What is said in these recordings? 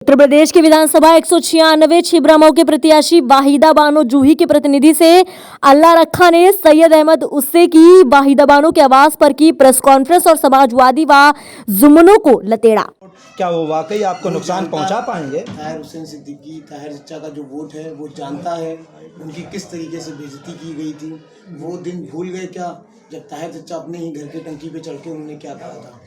उत्तर प्रदेश की विधानसभा 196 छिबरामऊ के प्रत्याशी वाहिदा बानो जूही के प्रतिनिधि से अल्लाह रखा ने सैयद अहमद उससे की वाहिदा बानो के आवास पर की प्रेस कॉन्फ्रेंस और समाजवादी व जुम्मनों को लतेड़ा। क्या वो वाकई आपको नुकसान पहुंचा पाएंगे? ताहिर हुसैन सिद्दीकी ताहिर चचा का जो वोट है वो जानता है उनकी किस तरीके से बेइज्जती की गई थी। वो दिन भूल गए क्या जब ताहिर चचा अपने ही घर की टंकी पे चढ़ के उन्होंने क्या कहा था।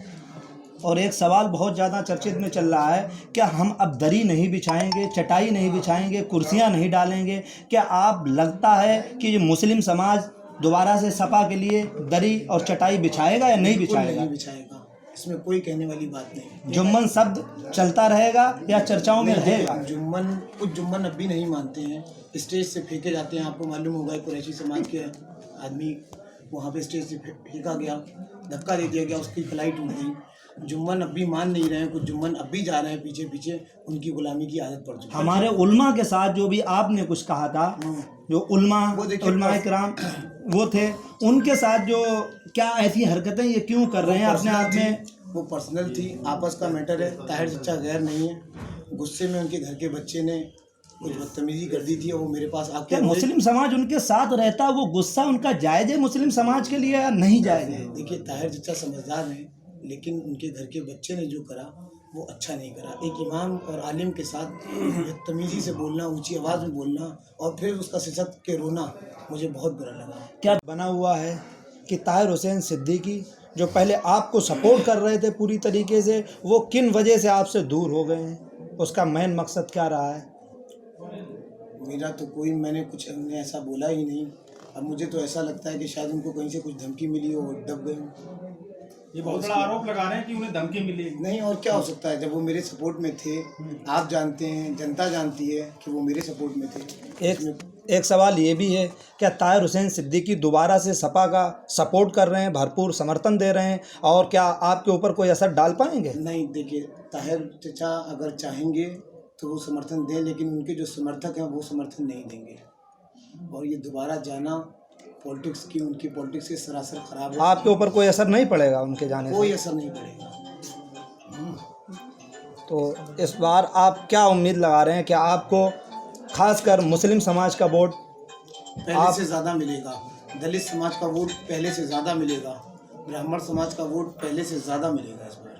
और एक सवाल बहुत ज़्यादा चर्चित में चल रहा है, क्या हम अब दरी नहीं बिछाएंगे, चटाई नहीं बिछाएंगे, कुर्सियां नहीं डालेंगे? क्या आप लगता है कि ये मुस्लिम समाज दोबारा से सपा के लिए दरी और चटाई बिछाएगा या नहीं बिछाएगा? नहीं बिछाएगा, इसमें कोई कहने वाली बात नहीं। जुम्मन शब्द चलता रहेगा या चर्चाओं में रहेगा? कुछ जुम्मन अब भी नहीं मानते हैं, स्टेज से फेंके जाते हैं। आपको मालूम होगा कुरैशी समाज के आदमी वहाँ पे स्टेज से फेंका गया, धक्का दे दिया गया, उसकी कलाई टूट गई। जुम्मन अब भी मान नहीं रहे हैं, कुछ जुम्मन अब भी जा रहे हैं पीछे पीछे, उनकी गुलामी की आदत पड़ चुकी है। हमारे उल्मा के साथ जो भी आपने कुछ कहा था, जो उल्मा इकराम वो थे, उनके साथ जो क्या ऐसी हरकतें ये क्यों कर रहे हैं अपने आप में? वो पर्सनल थी, आपस का मैटर है। ताहिर चचा गैर नहीं है। गुस्से में उनके घर के बच्चे ने कुछ बदतमीजी कर दी थी और वो मेरे पास आके मुस्लिम समाज उनके साथ रहता, वो गुस्सा उनका जायज़ है मुस्लिम समाज के लिए या नहीं जायज़ है? देखिए, ताहिर चचा समझदार हैं, लेकिन उनके घर के बच्चे ने जो करा वो अच्छा नहीं करा। एक इमाम और आलिम के साथ बदतमीजी से बोलना, ऊंची आवाज़ में बोलना और फिर उसका सिसक के रोना मुझे बहुत बुरा लगा। क्या बना हुआ है कि ताहिर हुसैन सिद्दीकी जो पहले आपको सपोर्ट कर रहे थे पूरी तरीके से, वो किन वजह से आपसे दूर हो गए हैं? उसका मेन मकसद क्या रहा है? मेरा तो मैंने कुछ ऐसा बोला ही नहीं। अब मुझे तो ऐसा लगता है कि शायद उनको कहीं से कुछ धमकी मिली हो, दब गए। ये बहुत बड़ा आरोप लगा रहे हैं कि उन्हें धमकी मिली। नहीं, और क्या हो सकता है जब वो मेरे सपोर्ट में थे। आप जानते हैं, जनता जानती है कि वो मेरे सपोर्ट में थे। एक सवाल ये भी है, क्या ताहिर हुसैन सिद्दीकी दोबारा से सपा का सपोर्ट कर रहे हैं, भरपूर समर्थन दे रहे हैं, और क्या आपके ऊपर कोई असर डाल पाएंगे? नहीं, देखिए, ताहिर चचा अगर चाहेंगे तो वो समर्थन दें, लेकिन उनके जो समर्थक हैं वो समर्थन नहीं देंगे। और ये दोबारा जाना पॉलिटिक्स की, उनकी पॉलिटिक्स से सरासर खराब है। आपके ऊपर कोई असर नहीं पड़ेगा उनके जाने से? कोई असर नहीं पड़ेगा। तो इस बार आप क्या उम्मीद लगा रहे हैं कि आपको खासकर मुस्लिम समाज का वोट पहले से ज़्यादा मिलेगा, दलित समाज का वोट पहले से ज़्यादा मिलेगा, ब्राह्मण समाज का वोट पहले से ज़्यादा मिलेगा इस बार?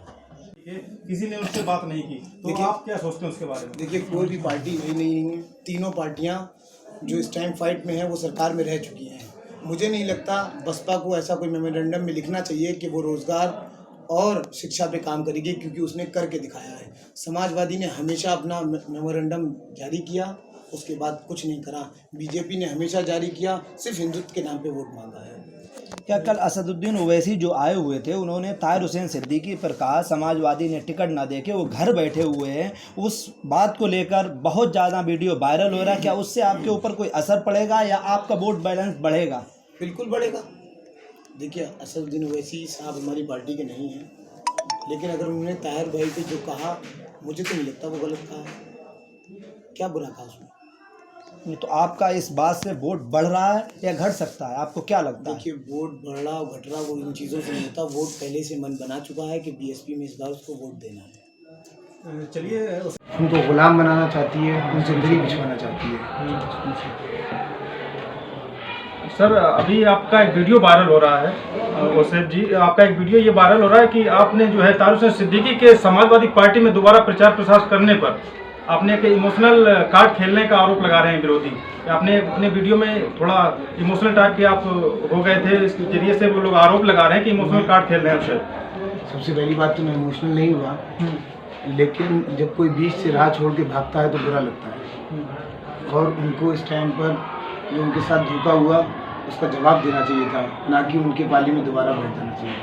किसी ने उससे बात नहीं की, तो आप क्या सोचते हैं उसके बारे में? देखिए, कोई भी पार्टी नहीं है। तीनों पार्टियां जो इस टाइम फाइट में है वो सरकार में रह चुकी हैं। मुझे नहीं लगता बसपा को ऐसा कोई मेमोरेंडम में लिखना चाहिए कि वो रोज़गार और शिक्षा पे काम करेगी, क्योंकि उसने करके दिखाया है। समाजवादी ने हमेशा अपना मेमोरेंडम जारी किया, उसके बाद कुछ नहीं करा। बीजेपी ने हमेशा जारी किया, सिर्फ हिंदुत्व के नाम पे वोट मांगा है। क्या कल असदुद्दीन ओवैसी जो आए हुए थे, उन्होंने ताहिर हुसैन सिद्दीकी पर कहा समाजवादी ने टिकट ना देके वो घर बैठे हुए हैं, उस बात को लेकर बहुत ज़्यादा वीडियो वायरल हो रहा है। क्या उससे आपके ऊपर कोई असर पड़ेगा या आपका वोट बैलेंस बढ़ेगा? बिल्कुल बढ़ेगा। देखिए, असदुद्दीन ओवैसी साहब हमारी पार्टी के नहीं हैं, लेकिन अगर उन्होंने ताहिर भाई को जो कहा, मुझे तो नहीं लगता वो गलत कहा। क्या बुरा कहा उसने? नहीं, तो आपका इस बात से वोट बढ़ रहा है या घट सकता है, आपको क्या लगता है? देखिए, वोट बढ़ रहा और घट रहा वो इन चीज़ों से नहीं होता। वोट पहले से मन बना चुका है कि बीएसपी में इस बार उसको वोट देना है। चलिए, उनको गुलाम बनाना चाहती है, उनसे दरी बिछवाना चाहती है। सर, अभी आपका एक वीडियो वायरल हो रहा है, ओसैफ जी, आपका एक वीडियो ये वायरल हो रहा है कि आपने जो है ताहिर हुसैन सिद्दीकी के समाजवादी पार्टी में दोबारा प्रचार प्रसार करने पर आपने एक इमोशनल कार्ड खेलने का आरोप लगा रहे हैं विरोधी। आपने अपने वीडियो में थोड़ा इमोशनल टाइप के आप हो गए थे, इसके जरिए से वो लोग आरोप लगा रहे हैं कि इमोशनल कार्ड खेल रहे हैं उससे। सबसे पहली बात तो मैं इमोशनल नहीं हुआ, लेकिन जब कोई बीच से राह छोड़ के भागता है तो बुरा लगता है। और उनको इस टाइम पर जो उनके साथ धोखा हुआ उसका जवाब देना चाहिए था, ना कि उनके पाली में दोबारा बैठ जाना चाहिए।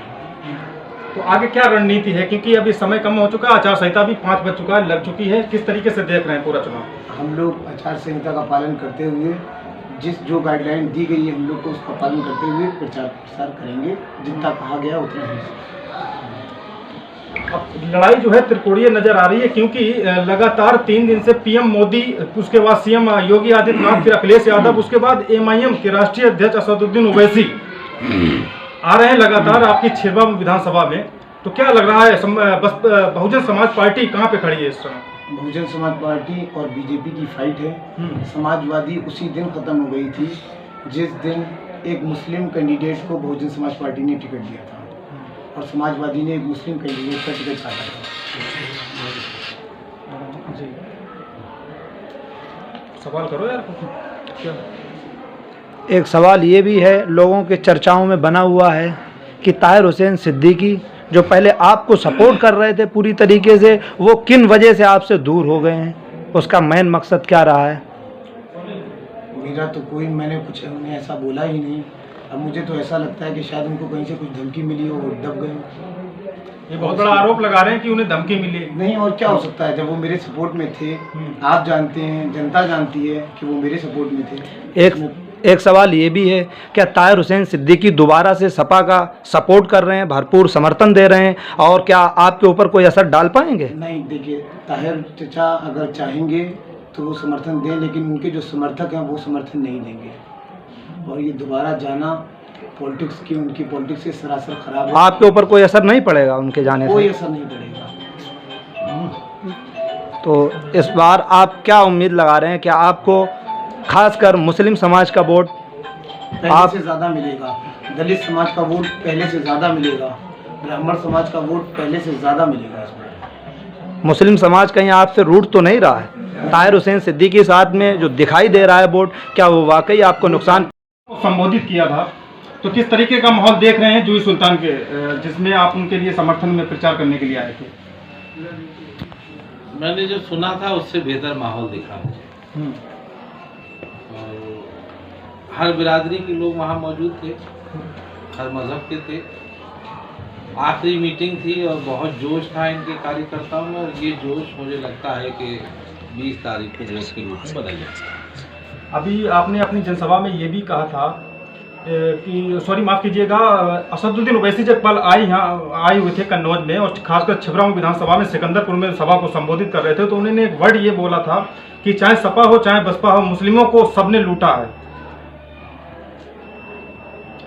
तो आगे क्या रणनीति है, क्योंकि अभी समय कम हो चुका है, आचार संहिता भी 5 बज चुका है, लग चुकी है, किस तरीके से देख रहे हैं पूरा चुनाव? हम लोग आचार संहिता का पालन करते हुए, जो गाइडलाइन दी गई है हम लोग को उसका पालन करते हुए प्रचार प्रसार करेंगे। जितना कहा गया उतना ही। अब लड़ाई जो है त्रिकोणीय नजर आ रही है, क्योंकि लगातार 3 दिन से पीएम मोदी, उसके बाद सीएम योगी आदित्यनाथ, फिर अखिलेश यादव, उसके बाद एमआईएम के राष्ट्रीय अध्यक्ष असदुद्दीन ओवैसी आ रहे हैं लगातार आपकी छिबरामऊ विधानसभा में। तो क्या लग रहा है बहुजन समाज पार्टी कहाँ पे खड़ी है इस समय? बहुजन समाज पार्टी और बीजेपी की फाइट है। समाजवादी उसी दिन ख़त्म हो गई थी जिस दिन एक मुस्लिम कैंडिडेट को बहुजन समाज पार्टी ने टिकट दिया था और समाजवादी ने एक मुस्लिम कैंडिडेट का टिकट काटा था। सवाल करो यार क्या? एक सवाल ये भी है, लोगों के चर्चाओं में बना हुआ है कि ताहिर हुसैन सिद्दीकी जो पहले आपको सपोर्ट कर रहे थे पूरी तरीके से, वो किन वजह से आपसे दूर हो गए हैं, उसका मेन मकसद क्या रहा है? मेरा तो मैंने कुछ उन्हें ऐसा बोला ही नहीं। अब मुझे तो ऐसा लगता है कि शायद उनको कहीं से कुछ धमकी मिली हो और दब गए। ये बहुत बड़ा आरोप लगा रहे हैं कि उन्हें धमकी मिली। नहीं, और क्या हो सकता है जब वो मेरे सपोर्ट में थे। आप जानते हैं, जनता जानती है कि वो मेरे सपोर्ट में थे। एक सवाल ये भी है, क्या ताहिर हुसैन सिद्दीकी दोबारा से सपा का सपोर्ट कर रहे हैं, भरपूर समर्थन दे रहे हैं, और क्या आपके ऊपर कोई असर डाल पाएंगे? नहीं, देखिए, ताहिर चचा अगर चाहेंगे तो वो समर्थन दें, लेकिन उनके जो समर्थक हैं वो समर्थन नहीं देंगे। और ये दोबारा जाना पॉलिटिक्स की, उनकी पॉलिटिक्स से सरासर खराब है। आपके ऊपर कोई असर नहीं पड़ेगा उनके जाने से? कोई असर नहीं पड़ेगा। तो इस बार आप क्या उम्मीद लगा रहे हैं? क्या आपको खासकर मुस्लिम समाज का वोट पहले से ज़्यादा मिलेगा, दलित समाज का वोट पहले से ज़्यादा मिलेगा, ब्राह्मण समाज का वोट पहले से ज़्यादा मिलेगा इसमें। मुस्लिम समाज कहीं आपसे रूठ तो नहीं रहा है? ताहिर हुसैन सिद्दीकी के साथ में जो दिखाई दे रहा है वोट, क्या वो वाकई आपको नुकसान? संबोधित किया था, तो किस तरीके का माहौल देख रहे हैं जूही सुल्तान के, जिसमें आप उनके लिए समर्थन में प्रचार करने के लिए आए थे? मैंने जो सुना था उससे बेहतर माहौल दिखा मुझे। और हर बिरादरी के लोग वहाँ मौजूद थे, हर मज़हब के थे। आखिरी मीटिंग थी और बहुत जोश था इनके कार्यकर्ताओं में, और ये जोश मुझे लगता है कि 20 तारीख को जोश के रूप में बदल जाएगा। अभी आपने अपनी जनसभा में ये भी कहा था कि माफ़ कीजिएगा, असदुद्दीन ओवैसी जब कल आए हुए थे कन्नौज में, और खासकर छिबरामऊ विधानसभा में सिकंदरपुर में सभा को संबोधित कर रहे थे, तो उन्होंने एक वर्ड ये बोला था कि चाहे सपा हो चाहे बसपा हो, मुस्लिमों को सबने लूटा है।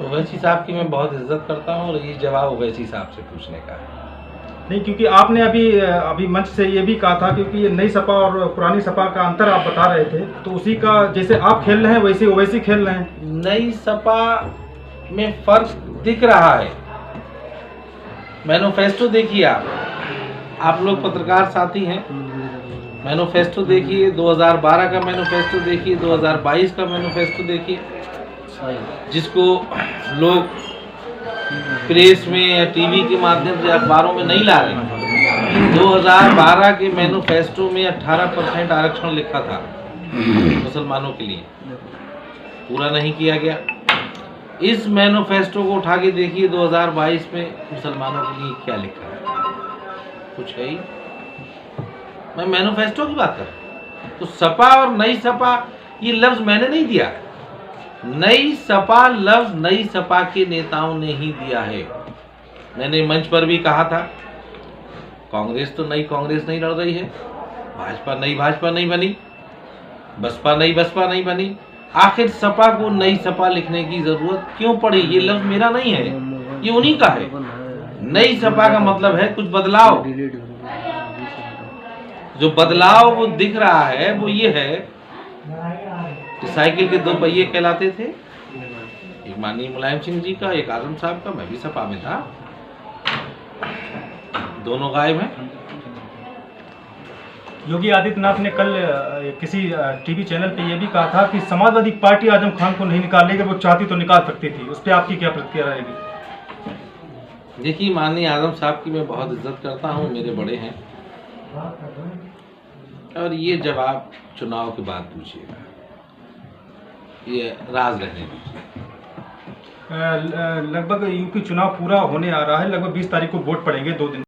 ओवैसी साहब की मैं बहुत इज्जत करता हूँ, और ये जवाब ओवैसी साहब से पूछने का है। नहीं, क्योंकि आपने अभी मंच से ये भी कहा था, क्योंकि ये नई सपा और पुरानी सपा का अंतर आप बता रहे थे, तो उसी का जैसे आप खेल रहे हैं वैसे ओवैसी खेल रहे हैं। नई सपा में फर्क दिख रहा है। मैनिफेस्टो देखिए, आप लोग पत्रकार साथी हैं, मैनिफेस्टो देखिए, 2012 का मैनिफेस्टो देखिए, 2022 का मैनिफेस्टो देखिए, जिसको लोग प्रेस में या टीवी के माध्यम से, अखबारों में नहीं ला रहे हैं। 2012 के मैनिफेस्टो में 18% आरक्षण लिखा था मुसलमानों के लिए, पूरा नहीं किया गया। इस मैनिफेस्टो को उठा के देखिए 2022 में मुसलमानों के लिए क्या लिखा है, कुछ है ही। मैं मैनिफेस्टो की बात कर रहा हूँ। तो सपा और नई सपा, ये लफ्ज़ मैंने नहीं दिया है। नई सपा लफ्ज़ नई सपा के नेताओं ने ही दिया है। मैंने मंच पर भी कहा था, कांग्रेस तो नई कांग्रेस नहीं लड़ रही है, भाजपा नई भाजपा नहीं बनी, बसपा नई बसपा नहीं बनी, आखिर सपा को नई सपा लिखने की ज़रूरत क्यों पड़ी? ये लफ्ज़ मेरा नहीं है, ये उन्हीं का है। नई सपा का मतलब है कुछ बदलाव। जो बदलाव वो दिख रहा है वो ये है कि साइकिल के 2 पहिए कहलाते थे, एक माननीय मुलायम सिंह जी का, एक आजम साहब का, मैं भी सपा में था, दोनों गायब हैं। योगी आदित्यनाथ ने कल किसी टीवी चैनल पे ये भी कहा था कि समाजवादी पार्टी आजम खान को नहीं निकालेगी, वो चाहती तो निकाल सकती थी। उस पर आपकी क्या प्रतिक्रिया रहेगी? देखिए, माननीय आजम साहब की मैं बहुत इज्जत करता हूँ, मेरे बड़े हैं, और ये जवाब चुनाव के बाद पूछिएगा, ये राज रहने दीजिए। लगभग यूपी चुनाव पूरा होने आ रहा है, लगभग 20 तारीख को वोट पड़ेंगे, 2 दिन।